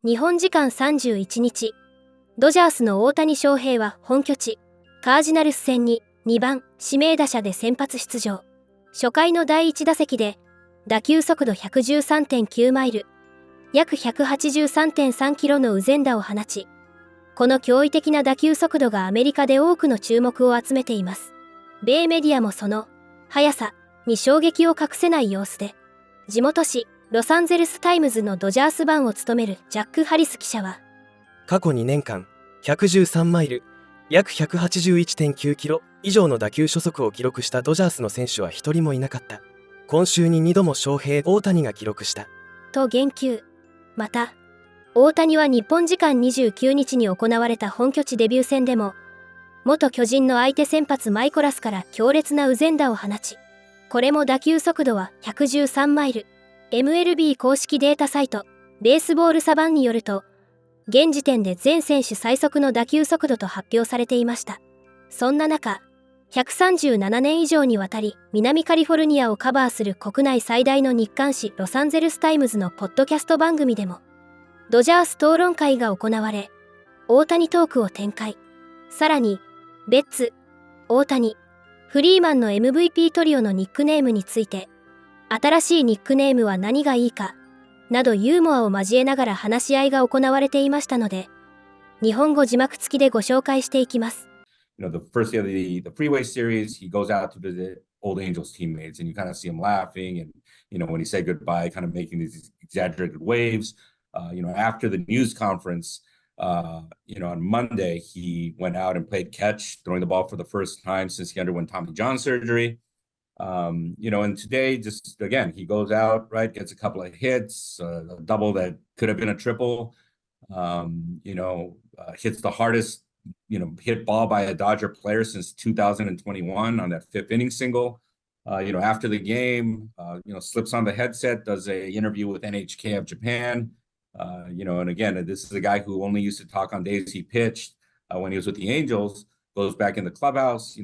日本時間31日、ドジャースの大谷翔平は本拠地、カージナルス戦に2番指名打者で先発出場。初回の第1打席で、打球速度 113.9 マイル、約 183.3 キロの右前打を放ち、この驚異的な打球速度がアメリカで多くの注目を集めています。米メディアもその速さに衝撃を隠せない様子で、地元紙ロサンゼルスタイムズのドジャース版を務めるジャック・ハリス記者は、過去2年間、113マイル、約 181.9 キロ以上の打球初速を記録したドジャースの選手は一人もいなかった。今週に2度も翔平・大谷が記録した。と言及。また、大谷は日本時間29日に行われた本拠地デビュー戦でも、元巨人の相手先発マイコラスから強烈な右前打を放ち、これも打球速度は113マイル。MLB 公式データサイト、ベースボールサバンによると、現時点で全選手最速の打球速度と発表されていました。そんな中、137年以上にわたり南カリフォルニアをカバーする国内最大の日刊紙ロサンゼルスタイムズのポッドキャスト番組でも、ドジャース討論会が行われ、大谷トークを展開。さらに、ベッツ、大谷、フリーマンの MVP トリオのニックネームについて、新しいニックネームは何がいいか、などユーモアを交えながら話し合いが行われていましたので、日本語字幕付きでご紹介していきます。The first day of the Freeway Series, he goes out to visit old Angels teammates, and you kind of see him laughing, and when he said goodbye, kind of making these exaggerated waves. After the news conference, on Monday, he went out and played catch, throwing the ball for the first time since he underwent Tommy John surgery. And today, just again, he goes out, right, gets a couple of hits, a double that could have been a triple, hits the hardest, hit ball by a Dodger player since 2021 on that fifth inning single. After the game, slips on the headset, does a interview with NHK of Japan. And again, this is a guy who only used to talk on days he pitched when he was with the Angels, goes back in the clubhouse,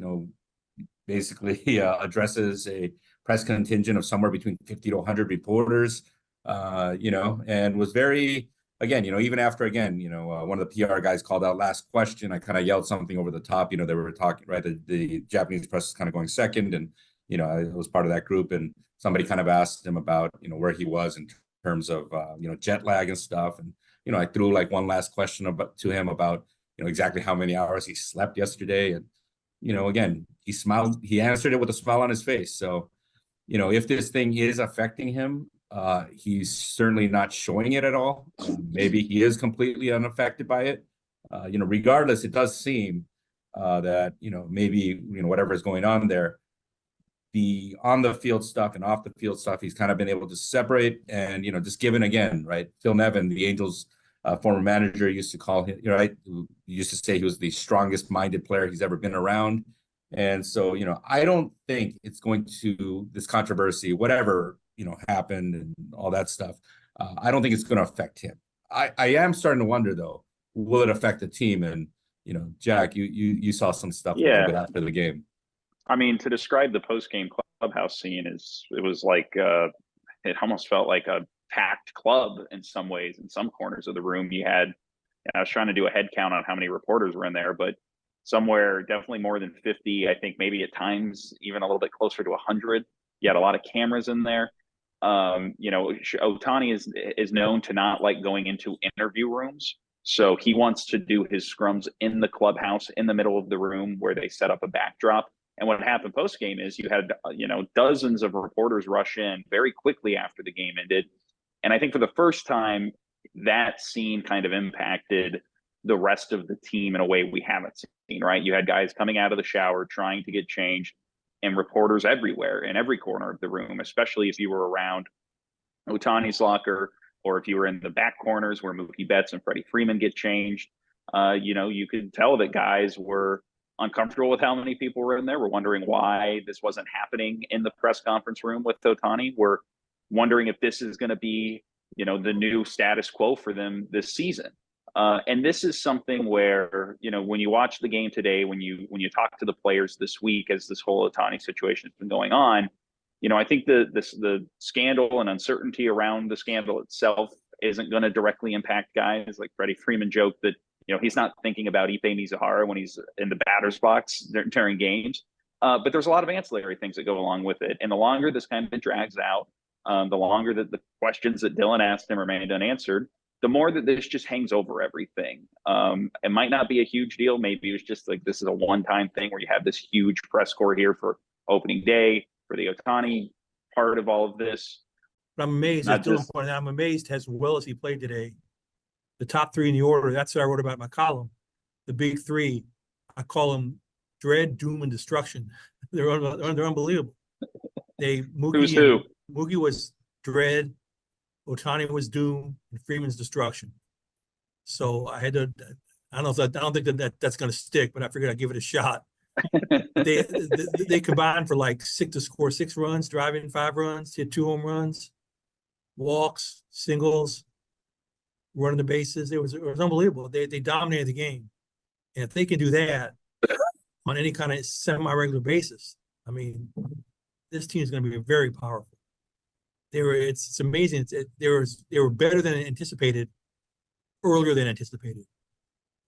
basically addresses a press contingent of somewhere between 50 to 100 reporters, and was very, again, even after, one of the PR guys called out last question, I kind of yelled something over the top, they were talking, right, the Japanese press is kind of going second, and, I was part of that group, and somebody kind of asked him about, where he was in terms of, jet lag and stuff, and, I threw like one last question to him about, exactly how many hours he slept yesterday, and, again, he smiled, he answered it with a smile on his face. So, if this thing is affecting him, he's certainly not showing it at all. Maybe he is completely unaffected by it. Regardless, it does seem that, maybe, whatever is going on there, the on the field stuff and off the field stuff, he's kind of been able to separate. And, just given again, right, Phil Nevin, the Angels former manager, used to call him, right, who used to say he was the strongest minded player he's ever been around. And so, I don't think it's going to, this controversy, whatever, happened and all that stuff, I don't think it's going to affect him. I am starting to wonder, though, will it affect the team? And, Jack, you saw some stuff a little bit after the game. I mean, to describe the post-game clubhouse scene it was like, it almost felt like a packed club in some ways. In some corners of the room, I was trying to do a head count on how many reporters were in there, but somewhere definitely more than 50. I think maybe at times even a little bit closer to 100. You had a lot of cameras in there. Otani is known to not like going into interview rooms. So he wants to do his scrums in the clubhouse, in the middle of the room where they set up a backdrop. And what happened post game is you had, dozens of reporters rush in very quickly after the game ended. And I think for the first time, that scene kind of impacted the rest of the team in a way we haven't seen, right? You had guys coming out of the shower, trying to get changed, and reporters everywhere in every corner of the room, especially if you were around Otani's locker or if you were in the back corners where Mookie Betts and Freddie Freeman get changed. You could tell that guys were uncomfortable with how many people were in there. We're wondering why this wasn't happening in the press conference room with Otani. We're wondering if this is going to be, the new status quo for them this season. And this is something where, when you watch the game today, when you talk to the players this week, as this whole Otani situation has been going on, I think the scandal and uncertainty around the scandal itself isn't going to directly impact guys. Like Freddie Freeman joked that, he's not thinking about Ife Mizuhara when he's in the batter's box during games. But there's a lot of ancillary things that go along with it. And the longer this kind of drags out, the longer that the questions that Dylan asked him remained unanswered, the more that this just hangs over everything. It might not be a huge deal. Maybe it was just like, this is a one-time thing where you have this huge press corps here for opening day, for the Otani part of all of this. But I'm amazed, as Dylan pointed out, I'm amazed as well as he played today. The top three in the order, that's what I wrote about in my column. The big three, I call them dread, doom, and destruction. They're unbelievable. Who's who? Mookie was dread, Otani was doom, and Freeman's destruction. So I had to. I don't think that's going to stick, but I figured I'd give it a shot. they combined for like to score 6 runs, drive in 5 runs, hit 2 home runs, walks, singles, running the bases. It was unbelievable. They dominated the game, and if they can do that on any kind of semi-regular basis, I mean, this team is going to be very powerful. It's amazing. They were better than anticipated, earlier than anticipated.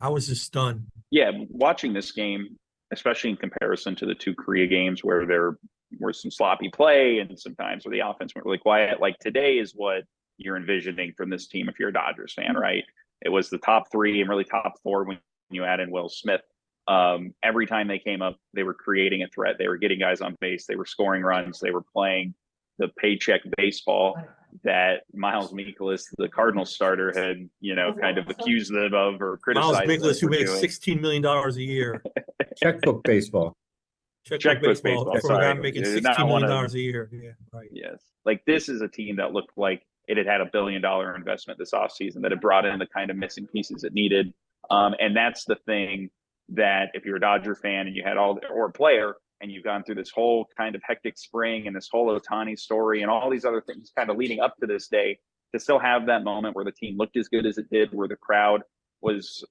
I was just stunned. Yeah, watching this game, especially in comparison to the 2 Korea games where there were some sloppy play and sometimes where the offense went really quiet. Like today is what you're envisioning from this team if you're a Dodgers fan, right? It was the top 3 and really top 4 when you add in Will Smith. Every time they came up, they were creating a threat. They were getting guys on base. They were scoring runs. They were playing the paycheck baseball that Miles Mikolas, the Cardinals starter, had, kind of accused them of or criticized. Miles Mikolas, who makes $16 million a year. Checkbook baseball. Checkbook baseball. For a guy making $16 million a year. Yeah, right. Yes. Like this is a team that looked like it had a $1 billion investment this offseason, that had brought in the kind of missing pieces it needed. And that's the thing that if you're a Dodger fan and you had or a player, and you've gone through this whole kind of hectic spring and this whole Otani story and all these other things kind of leading up to this day, to still have that moment where the team looked as good as it did, where the crowd was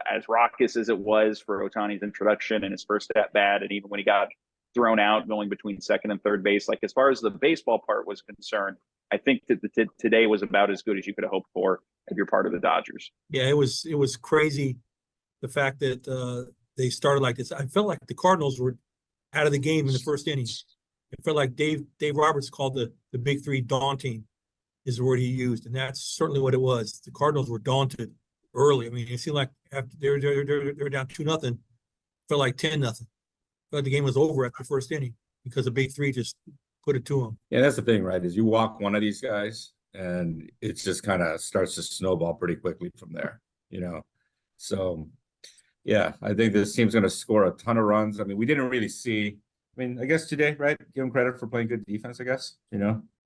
as raucous as it was for Otani's introduction and his first at bat, and even when he got thrown out going between second and third base. Like as far as the baseball part was concerned, I think that today was about as good as you could have hoped for if you're part of the Dodgers. Yeah, it was crazy, the fact that they started like this. I felt like the Cardinals were out of the game in the first inning. It felt like Dave Roberts called the big 3 daunting, is the word he used, and that's certainly what it was. The Cardinals were daunted early. I mean, it seemed like after they were down 2-0, felt like 10-0. Felt like the game was over after the first inning because the big 3 just put it to them. Yeah, that's the thing, right? Is you walk one of these guys, and it just kind of starts to snowball pretty quickly from there. So. Yeah, I think this team's going to score a ton of runs. I mean, we didn't really see. I mean, I guess today, right? Give them credit for playing good defense, I guess,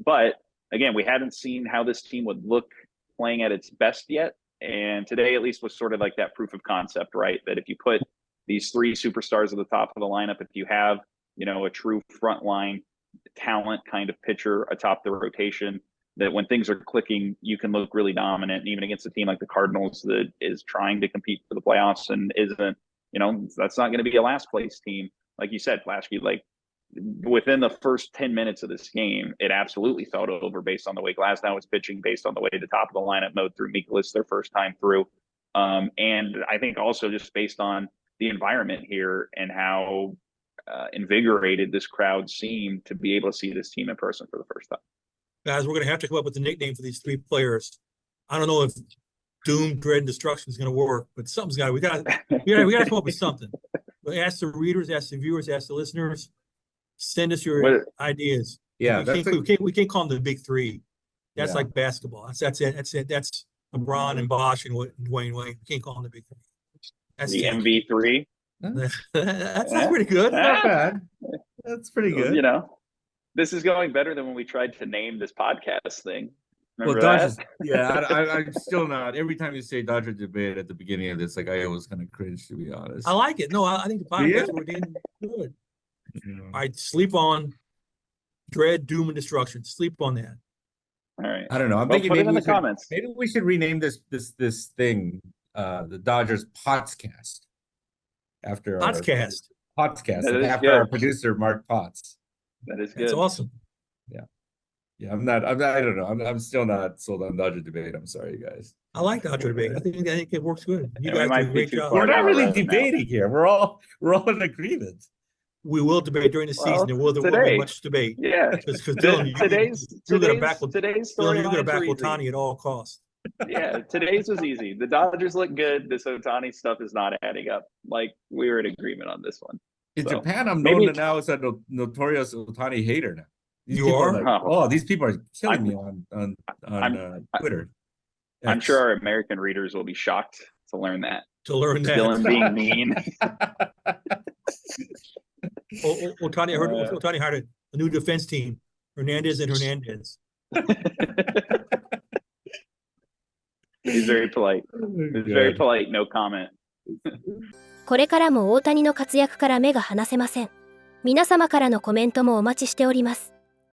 But again, we hadn't seen how this team would look playing at its best yet. And today, at least, was sort of like that proof of concept, right? That if you put these 3 superstars at the top of the lineup, if you have, a true frontline talent kind of pitcher atop the rotation, that when things are clicking, you can look really dominant. And even against a team like the Cardinals that is trying to compete for the playoffs and isn't, that's not going to be a last place team. Like you said, Flasky, like within the first 10 minutes of this game, it absolutely felt over based on the way Glasnow was pitching, based on the way the top of the lineup mowed through Mikolas their first time through. And I think also just based on the environment here and how invigorated this crowd seemed to be able to see this team in person for the first time. Guys, we're going to have to come up with a nickname for these 3 players. I don't know if Doom, Dread, and Destruction is going to work, but something's got to. We got to come up with something. But ask the readers, ask the viewers, ask the listeners. Send us your ideas. Yeah, we can't call them the big 3. That's like basketball. That's it. That's LeBron and Bosh and Dwayne Wade. We can't call them the big 3. That's the MV3. That's pretty good. Not bad. That's pretty good. This is going better than when we tried to name this podcast thing. Remember Dodgers, that? Yeah, I'm still not. Every time you say Dodger debate at the beginning of this, like I always kind of cringe, to be honest. I like it. No, I think the podcast we're doing good. I sleep on Dread, Doom, and Destruction. Sleep on that. All right. I don't know. I'm thinking put it maybe in the comments. Maybe we should rename this thing the Dodgers Potscast after Potscast. After our producer Mark Potts. That is good. That's awesome. Yeah. Yeah, I don't know. I'm still not sold on Dodger debate. I'm sorry, guys. I like the Dodger debate. I think it works good. You Yeah, we guys might do a be great too job. far We're down not the really road now. debating here. We're all in agreement. We will debate during the season. Well, There will be today. much debate. Yeah. Because Dylan, Today's you're going to back today's Dylan, you're going to storylines back were easy. Otani at all costs. Yeah, today's was easy. The Dodgers look good. This Otani stuff is not adding up. Like, we were in agreement on this one. In So, Japan, I'm maybe- known now as a notorious Otani hater now. These You people are? like, Oh. these people are killing me I'm- on Twitter. I'm X. sure our American readers will be shocked to learn that. To learn that. Dylan being mean. Otani, I heard Otani hired a new defense team. Hernandez and Hernandez. He's very polite. He's very polite, no comment. これからも大谷の活躍から目が離せません。皆様からのコメントもお待ちしております。